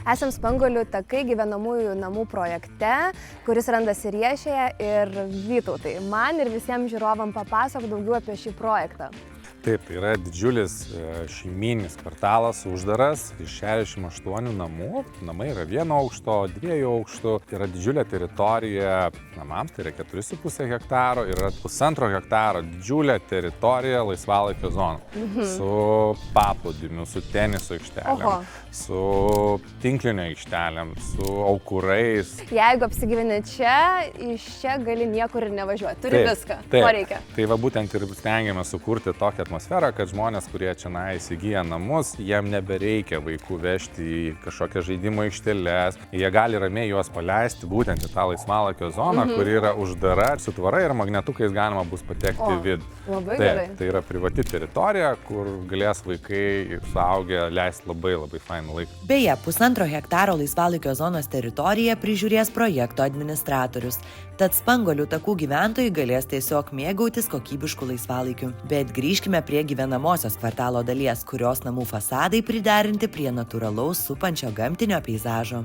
Esam Spanguolių takai gyvenamųjų namų projekte, kuris randasi Riešėje ir Vytautai. Man ir visiems žiūrovam papasakok daugiau apie šį projektą. Taip, tai yra didžiulis šeimyninis kvartalas, uždaras, iš 68 namų. Namai yra 1 aukšto, 2 aukštų. Tai yra didžiulė teritorija namams, tai yra 4,5 hektaro ir yra 1,5 hektaro didžiulė teritorija laisvalaikio zonų. Su paplūdimiu, su teniso aikštelėm, su tinklinio aikštelėm, su aukurais. Jeigu apsigyveni čia, iš čia gali niekur ir nevažiuoti. Turi viską, ko reikia. Tai va būtent ir stengiamės sukurti tokią atmosferą, kad žmonės, kurie čia įsigyja namus, jiem nebereikia vaikų vežti į kažkokią žaidimo aikšteles. Jie gali ramiai juos paleisti būtent į tą laisvalaikio zoną, kuri yra uždara, su tvara ir magnetukais galima bus patekti į vidų. Labai gerai. Tai yra privati teritorija, kur galės vaikai ir suaugę leisti labai fainą laiką. Beje, 1,5 hektaro laisvalaikio zonos teritoriją prižiūrės projekto administratorius. Tad Spanguolių takų gyventojai galės tiesiog mėgautis kokybišku laisvalaikiu. Bet grįžkime prie gyvenamosios kvartalo dalies, kurios namų fasadai priderinti prie natūralaus supančio gamtinio peizažo.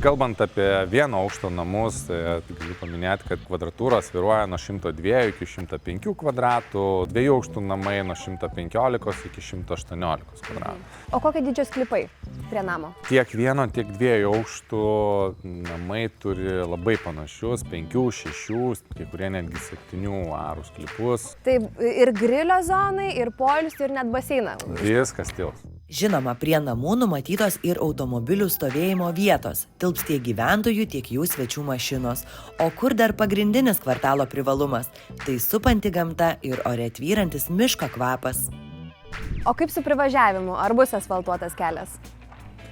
Kalbant apie 1 aukšto namus, galiu paminėti, kad kvadratūros svyruoja nuo 102 iki 105 kvadratų, 2 aukštų namai nuo 115 iki 118 kvadratų. O kokie didžio sklypai prie namo? Tiek 1, tiek 2 aukštų namai turi labai panašius 5, 6, kai kurie netgi 7 arų sklypus. Tai ir grilio zonai, ir poilsio, ir net baseiną. Viskas tils. Žinoma, prie namų numatytos ir automobilių stovėjimo vietos. Tilps tiek gyventojų, tiek jų svečių mašinos. O kur dar pagrindinis kvartalo privalumas? Tai supanti gamta ir ore tvyrantis miško kvapas. O kaip su privažiavimu? Ar bus asfaltuotas kelias?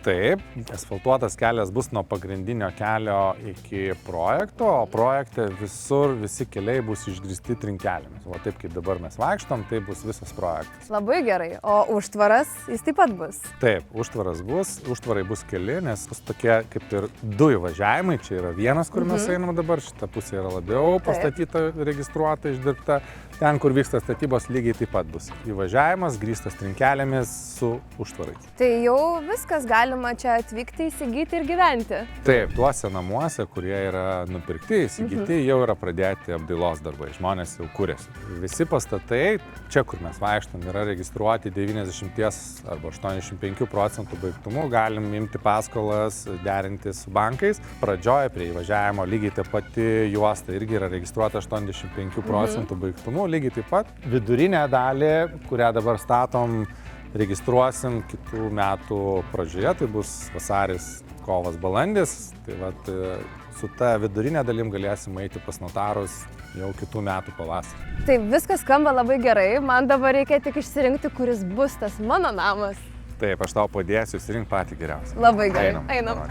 Taip, asfaltuotas kelias bus nuo pagrindinio kelio iki projekto, o projekte visur visi keliai bus išgrįsti trinkelėmis. O taip kaip dabar mes vaikštom, tai bus visas projektas. Labai gerai. O užtvaras jis taip pat bus? Taip, užtvaras bus, užtvarai bus keli, nes bus tokie kaip ir 2 įvažiavimai. Čia yra vienas, kur mes einam dabar, šita pusė yra labiau pastatyta, registruota, išdirbta. Ten, kur vyksta statybos, lygiai taip pat bus įvažiavimas, grįstas trinkelėmis su užtvarais. Tai jau viskas, galima čia atvykti, įsigyti ir gyventi. Taip, tuose namuose, kurie yra nupirkti, įsigyti, jau yra pradėti apdailos darbai. Žmonės jau kuriasi. Visi pastatai, čia kur mes vaikštam, yra registruoti 90 arba 85% baigtumu. Galim imti paskolas, derinti su bankais. Pradžioje prie įvažiavimo lygiai ta pati juosta irgi yra registruota 85% baigtumu. Lygiai taip pat vidurinę dalį, kurią dabar statom, registruosim kitų metų pradžioje, tai bus vasaris, kovas, balandis. Tai vat, su ta vidurinė dalim galėsim eiti pas notarus jau kitų metų pavasarį. Tai viskas skamba labai gerai, man dabar reikia tik išsirinkti, kuris bus tas mano namas. Taip, aš tau padėsiu išsirinkti patį geriausią. Labai gerai, einam.